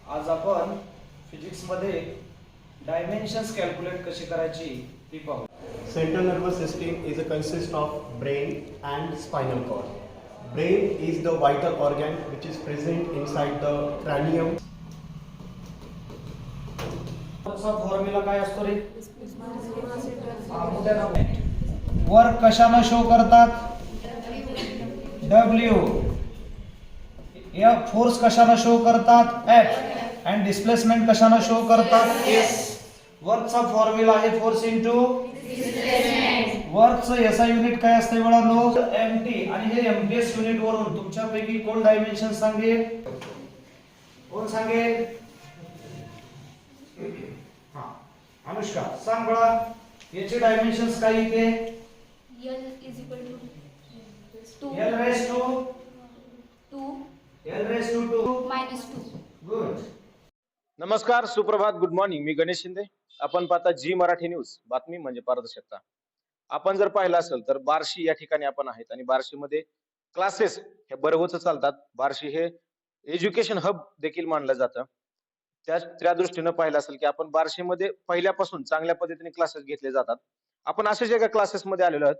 आज आपण फिजिक्स मध्ये डायमेन्शन्स कॅल्क्युलेट कशी करायची ती पाहू. Central nervous system is a consist of brain and spinal cord. Brain is the vital organ which is present inside the cranium. Formula काय असतो रे? वर्क कशानं शो करतात? W. या फोर्स कशानं शो करतात? F. अँड डिस्प्लेसमेंट कशानं शो करतात? S. वर्कचा formula आहे force into वर्कचं SI unit काय असते मुलांनो? एमटी. आणि हे एमटीएस युनिट वरून तुमच्यापैकी कोण डायमेन्शन सांगेल? कोण सांगेल? हा, अनुष्का सांग बळा. याचे डायमेन्शन्स काय येते? L is equal to 2 L raised to 2 L raised to 2 minus 2. Good. नमस्कार, सुप्रभात, गुड मॉर्निंग. मी गणेश शिंदे. आपण पाहता जी मराठी न्यूज. बातमी म्हणजे पारदर्शकता. आपण जर पाहिलं असेल तर बार्शी या ठिकाणी आपण आहेत आणि बार्शीमध्ये क्लासेस हे बरहोच चालतात. बार्शी हे एज्युकेशन हब देखील मानलं जातं. त्या दृष्टीनं पाहिलं असेल की आपण बार्शीमध्ये पहिल्यापासून चांगल्या पद्धतीने क्लासेस घेतले जातात. आपण अशाच एका क्लासेसमध्ये आलेलो आहोत.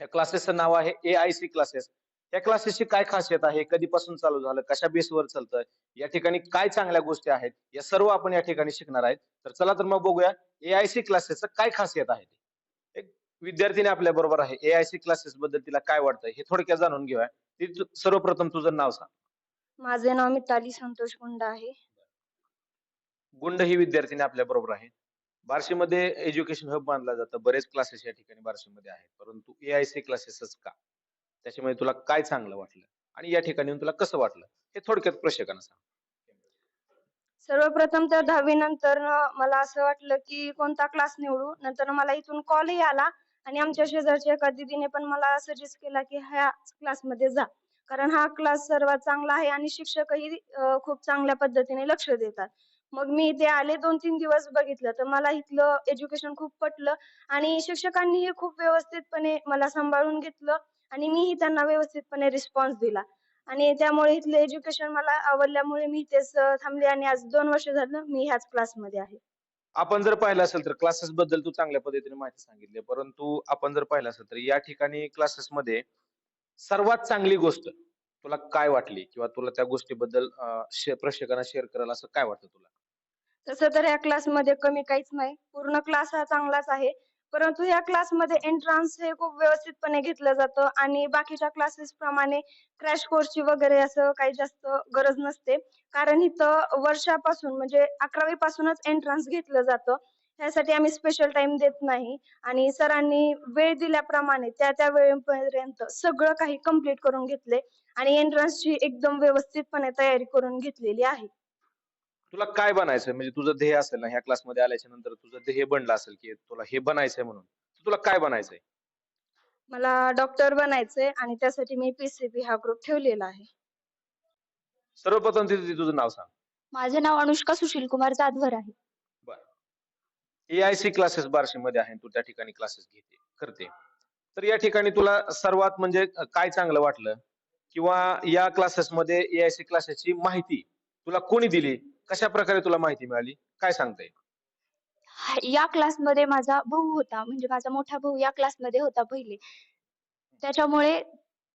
या क्लासेसचं नाव आहे AIC क्लासेस. या क्लासेसची काय खासियत आहे, कधीपासून चालू झालं, कशा बेसवर चालतं, या ठिकाणी काय चांगल्या गोष्टी आहेत, या सर्व आपण या ठिकाणी शिकणार आहेत. तर चला तर मग बघूया AIC क्लासेसचं काय खासियत आहे. एक विद्यार्थिनी आपल्या बरोबर आहे. AIC क्लासेस बद्दल तिला काय वाटतंय हे थोडक्यात जाणून घेऊया. सर्वप्रथम तुझं नाव सांग. माझे नाव मिताली संतोष गुंड आहे. गुंड ही विद्यार्थिनी आपल्या बरोबर आहे. बार्शीमध्ये एज्युकेशन हब मानलं जातं. बरेच क्लासेस या ठिकाणी बार्शीमध्ये आहेत, परंतु AIC क्लासेसच का? त्याच्यामुळे तुला काय चांगलं वाटलं आणि या ठिकाणी येऊन तुला कसं वाटलं हे थोडक्यात प्रेक्षकांना सांग. सर्वप्रथम तर 10वी नंतर मला असं वाटलं की कोणता क्लास निवडू. नंतर मला इथून कॉलही आला आणि आमच्या शेजारच्या एका दीदीने पण मला सजेस्ट केला की ह्या क्लासमध्ये जा. कारण हा क्लास सर्वात चांगला आहे आणि शिक्षकही खूप चांगल्या पद्धतीने लक्ष देतात. मग मी इथे आले 2-3 दिवस बघितलं तर मला इथलं एज्युकेशन खूप पटलं आणि शिक्षकांनीही खूप व्यवस्थितपणे मला सांभाळून घेतलं आणि मीही त्यांना व्यवस्थितपणे रिस्पॉन्स दिला. आणि त्यामुळे इथलं एज्युकेशन मला आवडल्यामुळे मी इथेच थांबले आणि आज 2 वर्ष झालं मी ह्याच क्लासमध्ये आहे. आपण जर पाहिलं असेल तर क्लासेस बद्दल तू चांगल्या पद्धतीने माहिती सांगितली, परंतु आपण जर पाहिलं असेल तर या ठिकाणी क्लासेस मध्ये सर्वात चांगली गोष्ट तुला काय वाटली किंवा तुला त्या गोष्टीबद्दल प्रेक्षकांना शेअर करायला असं काय वाटतं तुला? तसं तर ह्या क्लासमध्ये कमी काहीच नाही. पूर्ण क्लास हा चांगलाच आहे. परंतु ह्या क्लासमध्ये एंट्रन्स हे खूप व्यवस्थितपणे घेतलं जातं आणि बाकीच्या क्लासेस प्रमाणे क्रॅश कोर्सची वगैरे असं काही जास्त गरज नसते. कारण इथं वर्षापासून म्हणजे 11वी पासूनच एंट्रन्स घेतलं जातं. ह्यासाठी आम्ही स्पेशल टाईम देत नाही आणि सरांनी वेळ दिल्याप्रमाणे त्या वेळेपर्यंत सगळं काही कंप्लीट करून घेतले आणि एंट्रन्सची एकदम व्यवस्थितपणे तयारी करून घेतलेली आहे. तुला काय बनायचंय म्हणजे तुझं ध्येय असेल ना, ह्या क्लासमध्ये आल्याच्या नंतर तुझं ध्येय बनलं असेल की तुला हे बनायचंय म्हणून, तर तुला काय बनायचंय? मला डॉक्टर बनायचंय आणि त्यासाठी मी PCB हा ग्रुप ठेवलेला आहे. सर्वप्रथम तिथे तुझं नाव सांग. माझे नाव अनुष्का सुशील कुमार जाधवर आहे. बरं. AIC क्लासेस बार्शीमध्ये आहे, तू त्या ठिकाणी क्लासेस करते. तर या ठिकाणी तुला सर्वात म्हणजे काय चांगलं वाटलं किंवा या क्लासेसमध्ये AIC क्लासेसची माहिती तुला कोणी दिली? कशा प्रकारे तुला माहिती मिळाली? काय सांगता येईल? या क्लासमध्ये माझा भाऊ होता, म्हणजे माझा मोठा भाऊ या क्लासमध्ये होता पहिले. त्याच्यामुळे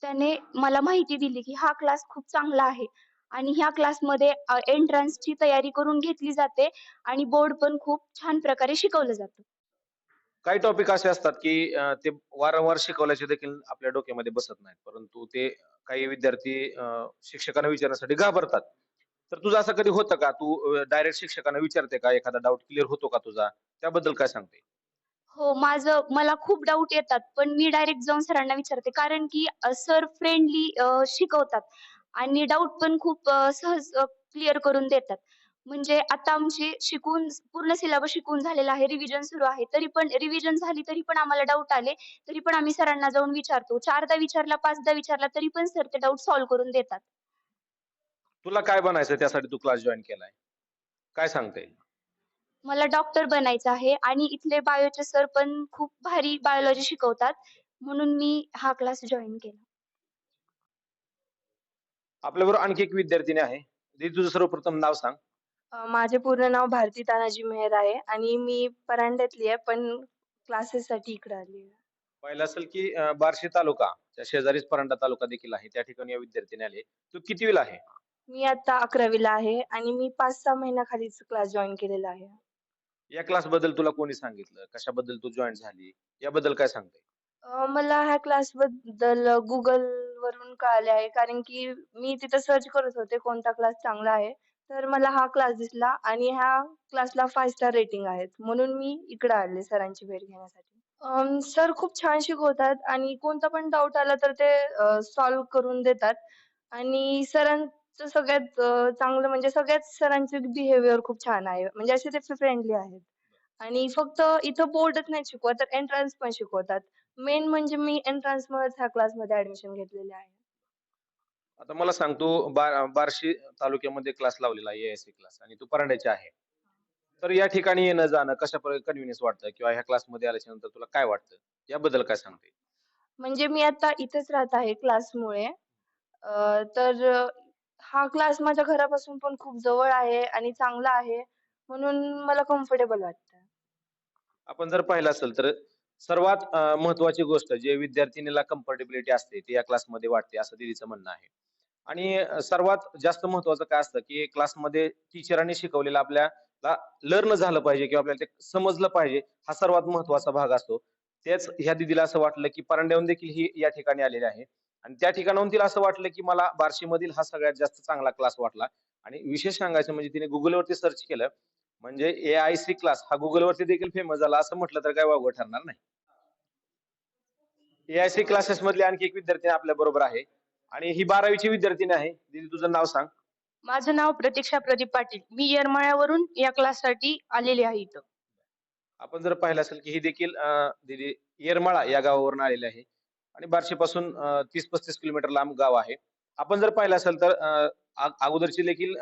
त्याने मला माहिती दिली, की हा क्लास खूप चांगला आहे आणि ह्या क्लासमध्ये एंट्रन्सची तयारी करून घेतली जाते आणि बोर्ड पण खूप छान प्रकारे शिकवलं जातं. काही टॉपिक असे असतात की ते वारंवार शिकवल्याचे देखील आपल्या डोक्यामध्ये बसत नाहीत, परंतु ते काही विद्यार्थी शिक्षकांना विचारण्यासाठी घाबरतात. तर तुझं असं कधी होतं का? तू डायरेक्ट शिक्षकांना विचारते का? एखादा डाऊट क्लिअर होतो का तुझा? त्याबद्दल काय सांगते? हो, मला खूप डाऊट येतात, पण मी डायरेक्ट जाऊन सरांना विचारते. कारण की सर फ्रेंडली शिकवतात आणि डाऊट पण खूप सहज क्लिअर करून देतात. म्हणजे आता आमची पूर्ण सिलेबस शिकवून झालेला आहे, रिव्हिजन सुरू आहे. तरी पण रिव्हिजन झाली तरी पण आम्हाला डाऊट आले, तरी पण आम्ही सरांना जाऊन विचारतो. 4दा विचारला, 5दा विचारला तरी पण सर ते डाऊट सॉल्व्ह करून देतात. तुला काय बनायचं त्यासाठी तू क्लास जॉइन केलाय? काय सांगता येईल? मला डॉक्टर बनायचं आहे आणि इथले बायोचे सर पण खूप भारी बायोलॉजी शिकवतात. म्हणून मी हा क्लास जॉइन केला. आपल्याबरोबर आणखी एक विद्यार्थिनी आहे. दीदी तुझं सर्वप्रथम नाव सांग. माझे पूर्ण नाव भारती तानाजी मेहर आहे आणि मी परांड्यातली आहे, पण क्लासेससाठी इकडे आली आहे. पाहिलं असेल की बार्शी तालुका त्या शेजारीच परांडा तालुका देखील आहे. त्या ठिकाणी या विद्यार्थ्यांनी आले. तू कितवीला आहे? मी आता 11वीला आहे आणि मी 5-6 महिन्याखालीच क्लास जॉइन केलेला आहे. या क्लास बद्दल तुला कोणी सांगितलं? कशाबद्दल तू जॉईन झाली? याबद्दल काय सांगता येईल? मला ह्या क्लासबद्दल Googleवरून कळाले आहे, कारण की मी तिथं सर्च करत होते कोणता क्लास चांगला आहे. तर मला हा क्लास दिसला आणि ह्या क्लासला 5 स्टार रेटिंग आहेत. म्हणून मी इकडे आले सरांची भेट घेण्यासाठी. सर खूप छान शिकवतात आणि कोणता पण डाऊट आला तर ते सॉल्व्ह करून देतात आणि सरांचं सगळ्यात चांगलं म्हणजे सगळ्याच सरांचे बिहेवियर खूप छान आहे. म्हणजे असे ते फ्रेंडली आहेत. आणि फक्त इथं बोर्डच नाही शिकवत, तर एंट्रन्स पण शिकवतात. मेन म्हणजे मी एंट्रन्समुळेच ह्या क्लासमध्ये ॲडमिशन घेतलेले आहे. आता मला सांग तू बार्शी तालुक्यामध्ये क्लास लावलेला आहे ए-आय-सी क्लास आणि तू परांड्याची आहे. तर या ठिकाणी येणं जाणं कशा प्रकारे कन्व्हिनियन्स वाटतं किंवा ह्या क्लासमध्ये आल्याच्या नंतर तुला काय वाटतं? याबद्दल काय सांगता येईल? म्हणजे मी आता इथेच राहत आहे क्लासमुळे. तर हा क्लास माझ्या घरापासून पण खूप जवळ आहे आणि चांगला आहे, म्हणून मला कम्फर्टेबल वाटतं. आपण जर पाहिलं असेल तर सर्वात महत्त्वाची गोष्ट जे विद्यार्थिनीला कम्फर्टेबिलिटी असते ती या क्लासमध्ये वाटते असं दीदीचं म्हणणं आहे. आणि सर्वात जास्त महत्त्वाचं काय असतं की क्लासमध्ये टीचरांनी शिकवलेलं आपल्याला लर्न झालं पाहिजे किंवा आपल्याला ते समजलं पाहिजे हा सर्वात महत्त्वाचा भाग असतो. तेच ह्या दीदीला असं वाटलं की परांड्याहून देखील ही या ठिकाणी आलेली आहे आणि त्या ठिकाणाहून तिला असं वाटलं की मला बार्शीमधील हा सगळ्यात जास्त चांगला क्लास वाटला आणि विशेष सांगायचं म्हणजे तिने Googleवरती सर्च केलं म्हणजे ए-आय-सी क्लास हा Googleवरती देखील फेमस झाला असं म्हटलं तर काय वावगं ठरणार नाही. ए-आय-सी क्लासेस मधली आणखी एक विद्यार्थी आपल्या बरोबर आहे आणि ही 12वीची विद्यार्थिनी आहे. दीदी तुझं नाव सांग. माझं नाव प्रतीक्षा प्रदीप पाटील. मी येरमाळ्यावरून या क्लाससाठी आलेले आहे इथं. आपण जर पाहिलं असेल की ही देखील दीदी येरमाळा या गावावरून आलेली आहे आणि बार्शीपासून 30-35 किलोमीटर लांब गाव आहे. आपण जर पाहिलं असेल तर अगोदरची देखील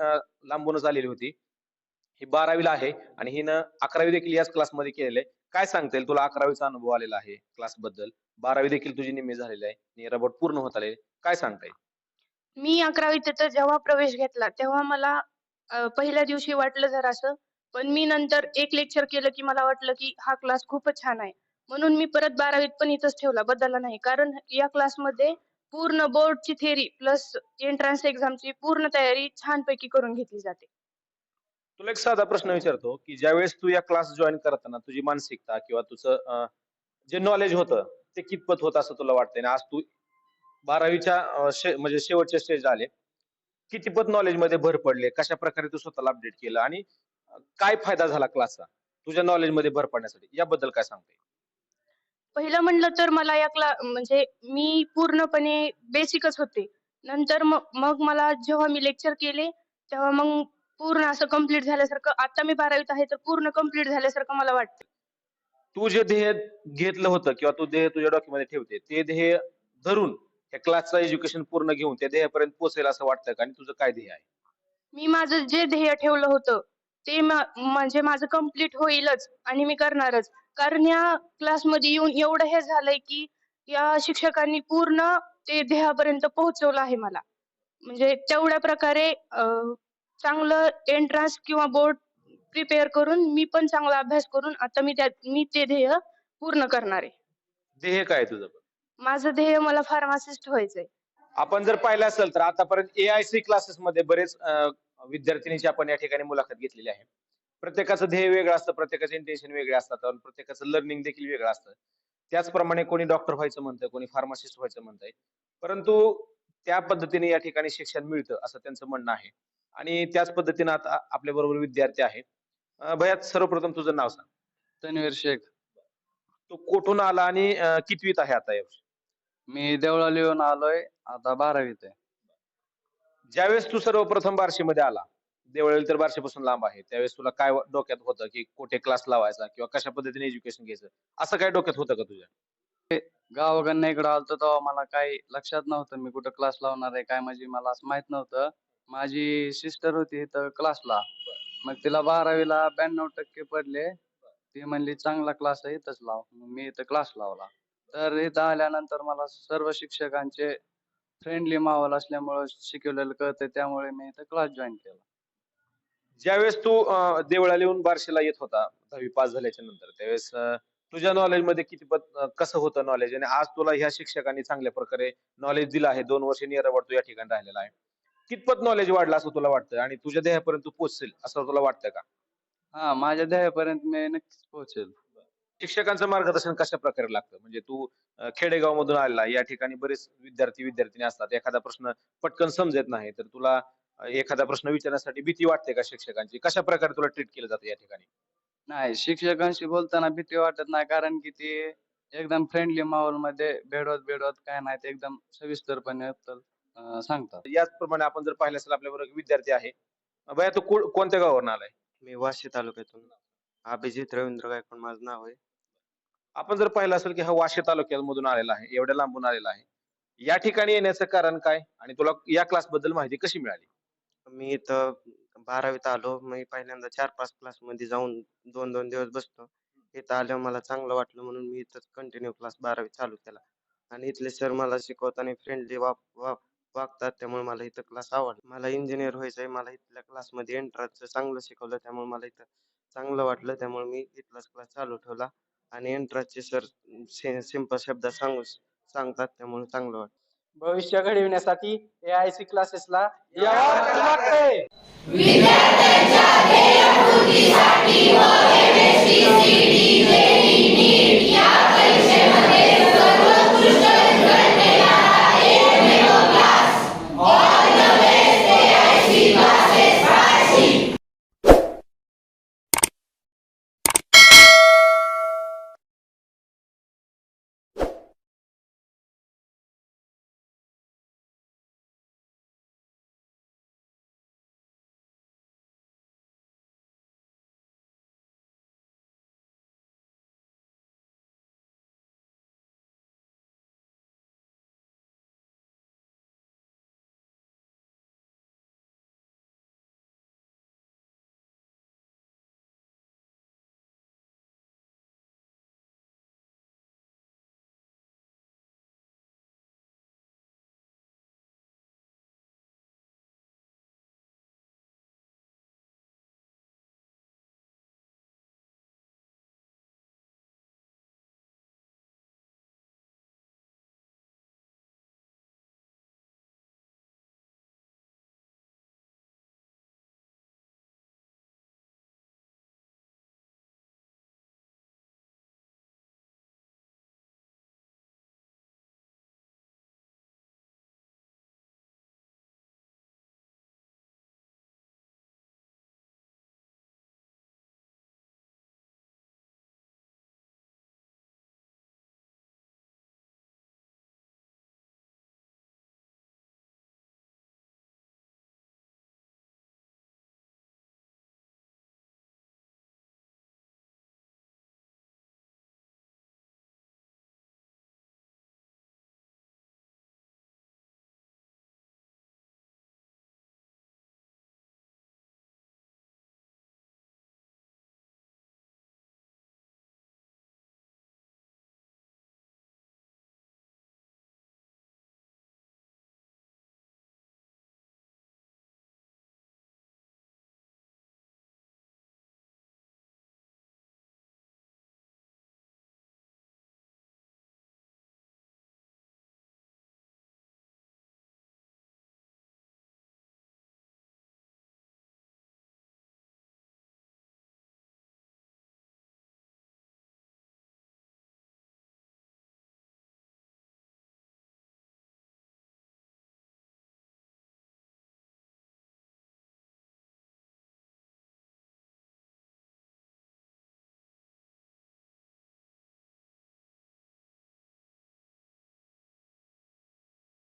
लांबूनच आलेली होती. ही 12वीला आहे आणि हिनं 11वी देखील याच क्लासमध्ये केलेलं आहे. काय सांगता येईल तुला 11वीचा अनुभव आलेला आहे क्लासबद्दल. 12वी देखील तुझी निम्मी झालेली आहे. निराबट पूर्ण होत आले. काय सांगता येईल? मी 11वीत तर जेव्हा प्रवेश घेतला, तेव्हा मला पहिल्या दिवशी वाटलं जरासं, पण मी नंतर एक लेक्चर केलं, की मला वाटलं, की हा क्लास खूपच छान आहे. म्हणून मी परत 12वीत पण इथंच ठेवला, बदलला नाही. कारण या क्लासमध्ये पूर्ण बोर्डची थिअरी प्लस एंट्रन्स एक्झामची पूर्ण तयारी छानपैकी करून घेतली जाते. तुला एक साधा प्रश्न विचारतो, की ज्यावेळेस तू या क्लास जॉइन करताना तुझी मानसिकता किंवा तुझं जे नॉलेज होतं, ते कितपत होतं असं तुला वाटतंय? आणि आज तू 12वीच्या म्हणजे शेवटच्या स्टेजला आले. कितपत नॉलेजमध्ये भर पडली? कशाप्रकारे तू स्वतःला अपडेट केलं आणि काय फायदा झाला क्लासचा तुझ्या नॉलेजमध्ये भर पडण्यासाठी? याबद्दल काय सांगता येईल? पहिलं म्हणलं तर मला म्हणजे मी पूर्णपणे बेसिकच होते. नंतर मग मग मला जेव्हा मी लेक्चर केले, तेव्हा मग पूर्ण असं कंप्लीट झाल्यासारखं आता मी 12वीत आहे, तर पूर्ण कंप्लीट झाल्यासारखं मला वाटतं. तू जे ध्येय घेतलं होतं किंवा तू ध्येय तुझ्या डॉक्युमेंटमध्ये ठेवते, ते ध्येय धरून त्या क्लासचं एज्युकेशन पूर्ण घेऊन त्या ध्येयापर्यंत पोहोचेल असं वाटतं का? आणि तुझं काय ध्येय आहे? मी माझं जे ध्येय ठेवलं होतं, ते म्हणजे माझं कंप्लीट होईलच आणि मी करणारच. कारण या क्लासमध्ये येऊन एवढं हे झालंय, की या शिक्षकांनी पूर्ण ते ध्येयापर्यंत पोहोचवलं आहे मला. म्हणजे तेवढ्या प्रकारे चांगलं एंट्रन्स किंवा बोर्ड प्रिपेअर करून मी पण चांगला अभ्यास करून आता मी ते ध्येय पूर्ण करणार आहे. ध्येय काय आहे तुझं? माझं ध्येय मला फार्मासिस्ट व्हायचंय. आपण जर पाहिलं असेल तर आतापर्यंत ए-आय-सी क्लासेसमध्ये बरेच विद्यार्थिनींची आपण या ठिकाणी मुलाखत घेतलेली आहे. प्रत्येकाचं ध्येय वेगळं असतं, प्रत्येकाचे इंटेन्शन वेगळे असतात आणि प्रत्येकाचं लर्निंग देखील वेगळं असतं. त्याचप्रमाणे कोणी डॉक्टर व्हायचं म्हणतंय, कोणी फार्मासिस्ट व्हायचं म्हणतंय. परंतु त्या पद्धतीने या ठिकाणी शिक्षण मिळतं असं त्यांचं म्हणणं आहे. आणि त्याच पद्धतीनं आता आपल्याबरोबर विद्यार्थी आहे. भैया सर्वप्रथम तुझं नाव सांग. तन्वीर शेख. तो कुठून आला आणि कितवीत आहे आता यावर्षी? मी देवळाली येऊन आलोय. आता 12वीत आहे. ज्यावेळेस तू सर्वप्रथम बार्शीमध्ये आला, देवळाली तर बार्शीपासून लांब आहे. त्यावेळेस तुला काय डोक्यात होतं, की कुठे क्लास लावायचा किंवा कशा पद्धतीने एज्युकेशन घ्यायचं? असं काय डोक्यात होतं का तुझ्या? गावाकडनं इकडं आलतो तेव्हा मला काही लक्षात नव्हतं मी कुठं क्लास लावणार आहे काय म्हणजे मला असं माहित नव्हतं. माझी सिस्टर होती इथं क्लासला. मग तिला 12वीला 92% पडले. ती म्हणली चांगला क्लास आहे इथंच लाव. मग मी इथं क्लास लावला. तर इथं आल्यानंतर मला सर्व शिक्षकांचे फ्रेंडली माहोल असल्यामुळं शिकवलेलं कळतंय त्यामुळे मी इथं क्लास जॉइन केला. ज्यावेळेस तू देवळाली येऊन बार्शीला येत होता 10वी पास झाल्याच्या नंतर, त्यावेळेस तुझ्या नॉलेज मध्ये कितपत कसं होतं नॉलेज, आणि आज तुला ह्या शिक्षकांनी चांगल्या प्रकारे नॉलेज दिलं आहे, 2 वर्ष नियरावर तू या ठिकाणी राहिलेला आहे, कितपत नॉलेज वाढलं असं तुला वाटतं आणि तुझ्या ध्येयापर्यंत तू पोहोचशील असं तुला वाटतं का? हा, माझ्या ध्येयापर्यंत मी नक्कीच पोहोचेल. शिक्षकांचं मार्गदर्शन कशा प्रकारे लागतं? म्हणजे तू खेडेगाव मधून आलेला आहे, या ठिकाणी बरेच विद्यार्थी असतात, एखादा प्रश्न पटकन समजत नाही तर तुला एखादा प्रश्न विचारण्यासाठी भीती वाटते का शिक्षकांची? कशा प्रकारे तुला ट्रीट केलं जातं या ठिकाणी? नाही, शिक्षकांशी बोलताना भीती वाटत नाही, कारण की ते एकदम फ्रेंडली माहोलमध्ये भेडवत काय नाही, ते एकदम सविस्तरपणे सांगतात. याचप्रमाणे आपण जर पाहिलं असेल आपल्याबरोबर एक विद्यार्थी आहे. भैया तू कोणत्या गावावरून आलाय? मी वाशी तालुक्यातून अभिजित रवींद्र गायकवाड माझं नाव आहे. आपण जर पाहिलं असेल की हा वाशी तालुक्यामधून आलेला आहे, एवढ्या लांबून आलेला आहे, या ठिकाणी येण्याचं कारण काय आणि तुला या क्लास बद्दल माहिती कशी मिळाली? मी इथं 12वीत आलो. मी पहिल्यांदा 4-5 क्लासमध्ये जाऊन 2-2 दिवस बसतो. इथं आल्यावर मला चांगलं वाटलं म्हणून मी इथंच कंटिन्यू क्लास 12वी चालू केला. आणि इथले सर मला शिकवताना फ्रेंडली वागतात, त्यामुळे मला इथं क्लास आवडला. मला इंजिनियर व्हायचं आहे. मला इथल्या क्लासमध्ये एंट्रन्सचं चांगलं शिकवलं, त्यामुळे मला इथं चांगलं वाटलं. त्यामुळे मी इथलाच क्लास चालू ठेवला आणि एंट्रन्सचे सर सिंपल शब्दात सांगतात, त्यामुळे चांगलं वाटलं. भविष्य घडविण्यासाठी AIC क्लासेसला यावं लागतंय. विद्यार्थ्यांच्या ध्येयपूर्तीसाठी व MSc, CET, JEE, NEET या परीक्षेमध्ये